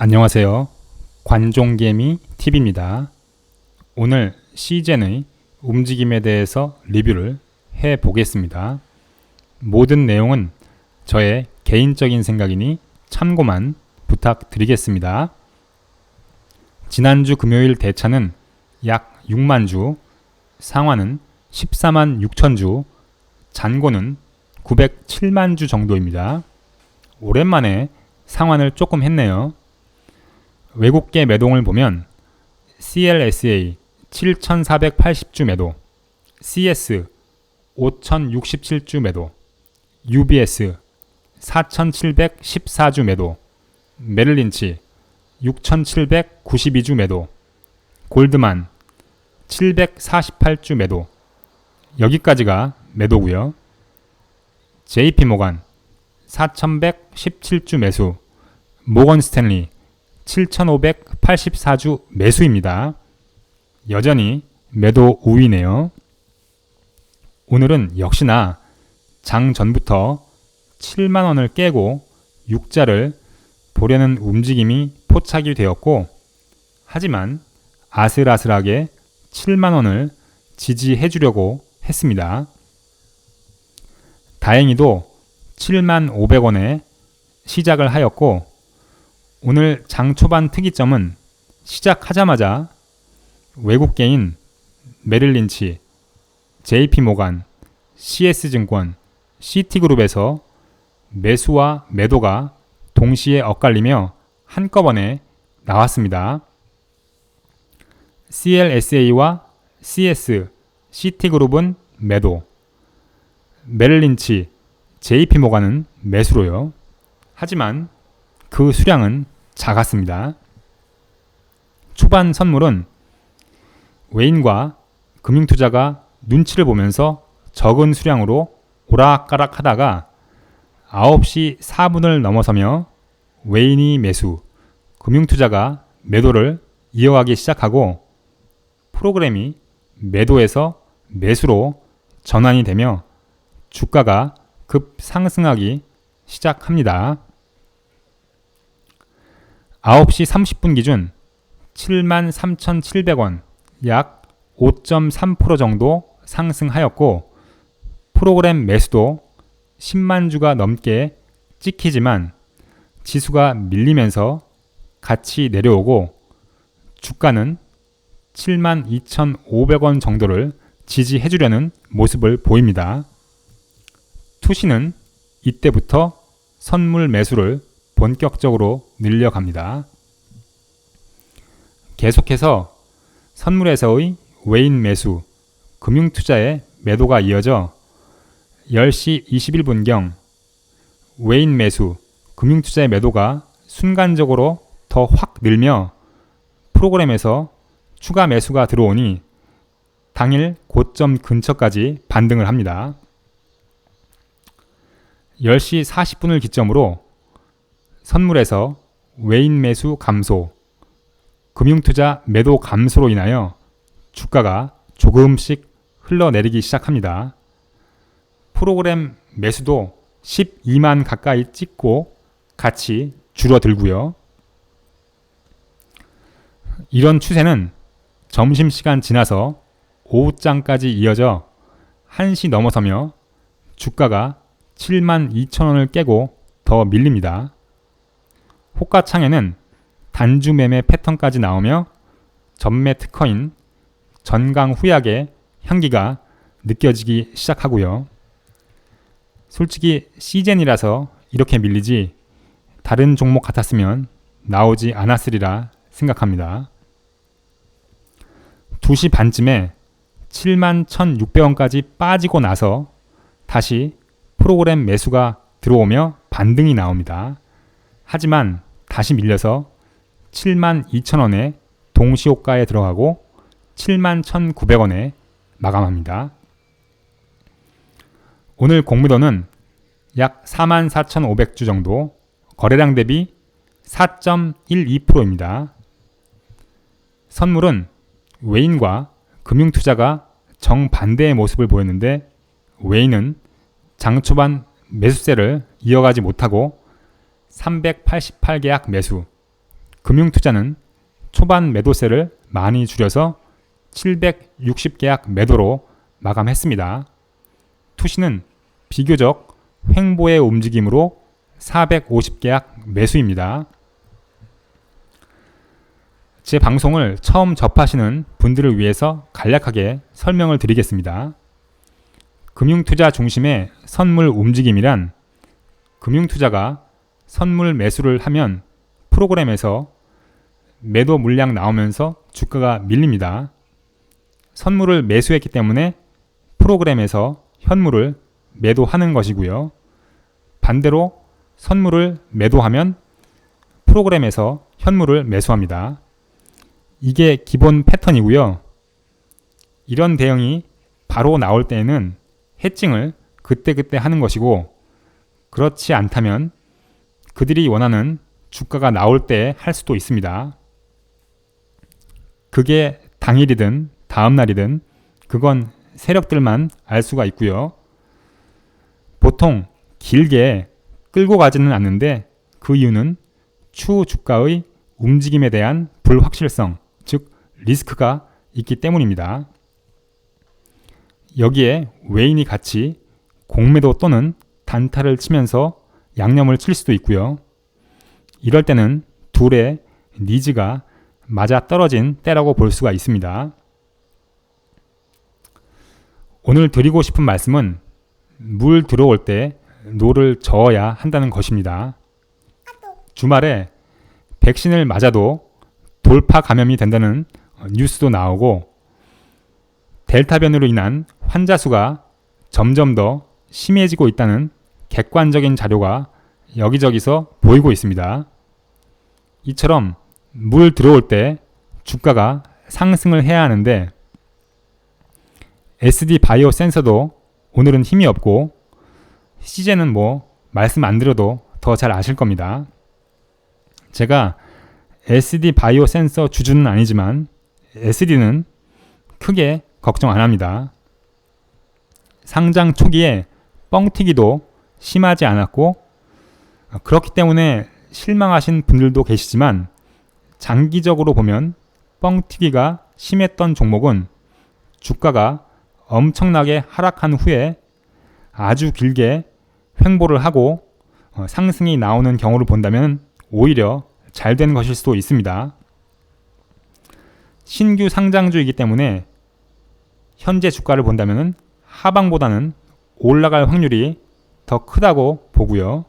안녕하세요. 관종개미 TV입니다. 오늘 시젠의 움직임에 대해서 리뷰를 해 보겠습니다. 모든 내용은 저의 개인적인 생각이니 참고만 부탁드리겠습니다. 지난주 금요일 대차는 약 6만 주, 상한은 14만 6천 주, 잔고는 907만 주 정도입니다. 오랜만에 상한을 조금 했네요. 외국계 매동을 보면 CLSA 7,480주 매도, CS 5,067주 매도, UBS 4,714주 매도, 메릴린치 6,792주 매도, 골드만 748주 매도. 여기까지가 매도고요. JP모간 4,117주 매수, 모건스탠리 7,584주 매수입니다. 여전히 매도 우위네요. 오늘은 역시나 장 전부터 7만원을 깨고 6자를 보려는 움직임이 포착이 되었고, 하지만 아슬아슬하게 7만원을 지지해 주려고 했습니다. 다행히도 7만 500원에 시작을 하였고, 오늘 장 초반 특이점은 시작하자마자 외국계인 메릴린치, JP모간, CS증권, 시티그룹에서 매수와 매도가 동시에 엇갈리며 한꺼번에 나왔습니다. CLSA와 CS, 시티그룹은 매도, 메릴린치, JP모간은 매수로요. 하지만 그 수량은 작았습니다. 초반 선물은 외인과 금융투자가 눈치를 보면서 적은 수량으로 오락가락 하다가 9시 4분을 넘어서며 외인이 매수, 금융투자가 매도를 이어가기 시작하고 프로그램이 매도에서 매수로 전환이 되며 주가가 급 상승하기 시작합니다. 9시 30분 기준 73,700원, 약 5.3% 정도 상승하였고, 프로그램 매수도 10만 주가 넘게 찍히지만 지수가 밀리면서 같이 내려오고 주가는 72,500원 정도를 지지해 주려는 모습을 보입니다. 투시는 이때부터 선물 매수를 본격적으로 늘려갑니다. 계속해서 선물에서의 외인 매수, 금융투자의 매도가 이어져 10시 21분경 외인 매수, 금융투자의 매도가 순간적으로 더 확 늘며 프로그램에서 추가 매수가 들어오니 당일 고점 근처까지 반등을 합니다. 10시 40분을 기점으로 선물에서 외인 매수 감소, 금융투자 매도 감소로 인하여 주가가 조금씩 흘러내리기 시작합니다. 프로그램 매수도 12만 가까이 찍고 같이 줄어들고요. 이런 추세는 점심시간 지나서 오후장까지 이어져 1시 넘어서며 주가가 72,000원을 깨고 더 밀립니다. 호가창에는 단주 매매 패턴까지 나오며 전매 특허인 전강후약의 향기가 느껴지기 시작하고요. 솔직히 시젠이라서 이렇게 밀리지 다른 종목 같았으면 나오지 않았으리라 생각합니다. 2시 반쯤에 71,600원까지 빠지고 나서 다시 프로그램 매수가 들어오며 반등이 나옵니다. 하지만 다시 밀려서 72,000원에 동시호가에 들어가고 71,900원에 마감합니다. 오늘 공매도는 약 44,500주 정도, 거래량 대비 4.12%입니다. 선물은 외인과 금융투자가 정반대의 모습을 보였는데, 외인은 장 초반 매수세를 이어가지 못하고 388계약 매수, 금융투자는 초반 매도세를 많이 줄여서 760계약 매도로 마감했습니다. 투시는 비교적 횡보의 움직임으로 450계약 매수입니다. 제 방송을 처음 접하시는 분들을 위해서 간략하게 설명을 드리겠습니다. 금융투자 중심의 선물 움직임이란 금융투자가 선물 매수를 하면 프로그램에서 매도 물량 나오면서 주가가 밀립니다. 선물을 매수했기 때문에 프로그램에서 현물을 매도하는 것이고요. 반대로 선물을 매도하면 프로그램에서 현물을 매수합니다. 이게 기본 패턴이고요. 이런 대응이 바로 나올 때에는 해칭을 그때그때 하는 것이고, 그렇지 않다면 그들이 원하는 주가가 나올 때 할 수도 있습니다. 그게 당일이든 다음날이든 그건 세력들만 알 수가 있고요. 보통 길게 끌고 가지는 않는데 그 이유는 추후 주가의 움직임에 대한 불확실성, 즉 리스크가 있기 때문입니다. 여기에 외인이 같이 공매도 또는 단타를 치면서 양념을 칠 수도 있고요. 이럴 때는 둘의 니즈가 맞아 떨어진 때라고 볼 수가 있습니다. 오늘 드리고 싶은 말씀은 물 들어올 때 노를 저어야 한다는 것입니다. 주말에 백신을 맞아도 돌파 감염이 된다는 뉴스도 나오고, 델타 변이로 인한 환자 수가 점점 더 심해지고 있다는 객관적인 자료가 여기저기서 보이고 있습니다. 이처럼 물 들어올 때 주가가 상승을 해야 하는데 SD 바이오 센서도 오늘은 힘이 없고, 시제는 말씀 안 드려도 더 잘 아실 겁니다. 제가 SD 바이오 센서 주주는 아니지만 SD는 크게 걱정 안 합니다. 상장 초기에 뻥튀기도 심하지 않았고, 그렇기 때문에 실망하신 분들도 계시지만 장기적으로 보면 뻥튀기가 심했던 종목은 주가가 엄청나게 하락한 후에 아주 길게 횡보를 하고 상승이 나오는 경우를 본다면 오히려 잘 된 것일 수도 있습니다. 신규 상장주이기 때문에 현재 주가를 본다면 하방보다는 올라갈 확률이 더 크다고 보고요.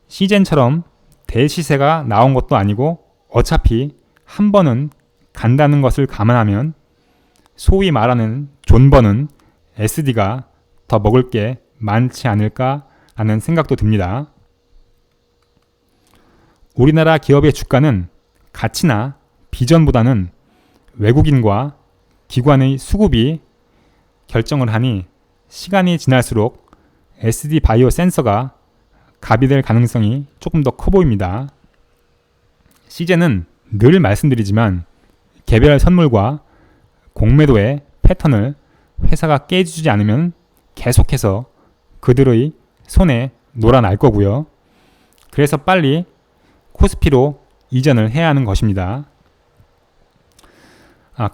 시젠처럼 대시세가 나온 것도 아니고 어차피 한 번은 간다는 것을 감안하면 소위 말하는 존버는 SD가 더 먹을 게 많지 않을까 하는 생각도 듭니다. 우리나라 기업의 주가는 가치나 비전보다는 외국인과 기관의 수급이 결정을 하니 시간이 지날수록 SD 바이오 센서가 갑이 될 가능성이 조금 더 커 보입니다. 시제는 늘 말씀드리지만 개별 선물과 공매도의 패턴을 회사가 깨주지 않으면 계속해서 그들의 손에 놀아날 거고요. 그래서 빨리 코스피로 이전을 해야 하는 것입니다.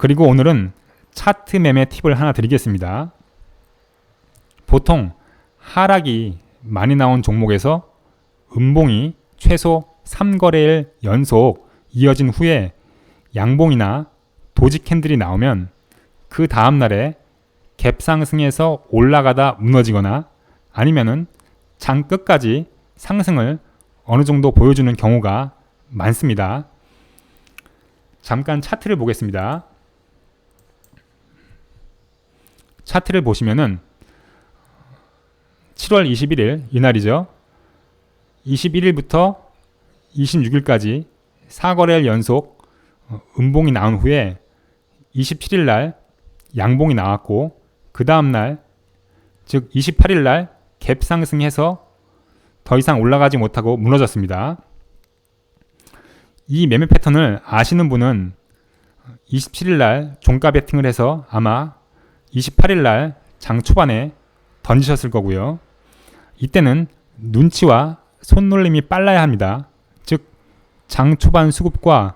그리고 오늘은 차트 매매 팁을 하나 드리겠습니다. 보통 하락이 많이 나온 종목에서 음봉이 최소 3거래일 연속 이어진 후에 양봉이나 도지 캔들이 나오면 그 다음날에 갭 상승해서 올라가다 무너지거나 아니면은 장 끝까지 상승을 어느 정도 보여주는 경우가 많습니다. 잠깐 차트를 보겠습니다. 차트를 보시면은 7월 21일 이날이죠. 21일부터 26일까지 4거래일 연속 음봉이 나온 후에 27일 날 양봉이 나왔고, 그 다음날 즉 28일 날 갭 상승해서 더 이상 올라가지 못하고 무너졌습니다. 이 매매 패턴을 아시는 분은 27일 날 종가 베팅을 해서 아마 28일 날 장 초반에 던지셨을 거고요. 이때는 눈치와 손놀림이 빨라야 합니다. 즉 장 초반 수급과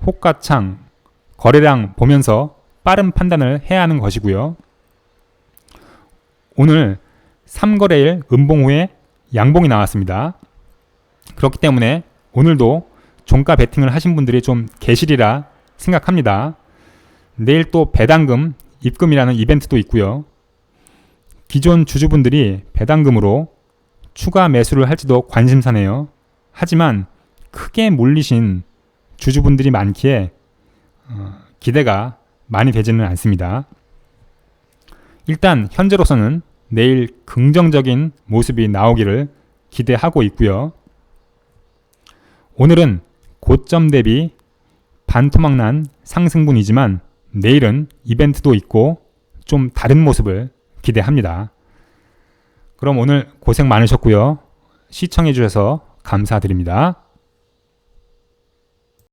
호가창, 거래량 보면서 빠른 판단을 해야 하는 것이고요. 오늘 3거래일 음봉 후에 양봉이 나왔습니다. 그렇기 때문에 오늘도 종가 베팅을 하신 분들이 좀 계시리라 생각합니다. 내일 또 배당금 입금이라는 이벤트도 있고요. 기존 주주분들이 배당금으로 추가 매수를 할지도 관심사네요. 하지만 크게 몰리신 주주분들이 많기에 기대가 많이 되지는 않습니다. 일단 현재로서는 내일 긍정적인 모습이 나오기를 기대하고 있고요. 오늘은 고점 대비 반토막난 상승분이지만 내일은 이벤트도 있고 좀 다른 모습을 기대합니다. 그럼 오늘 고생 많으셨고요. 시청해 주셔서 감사드립니다.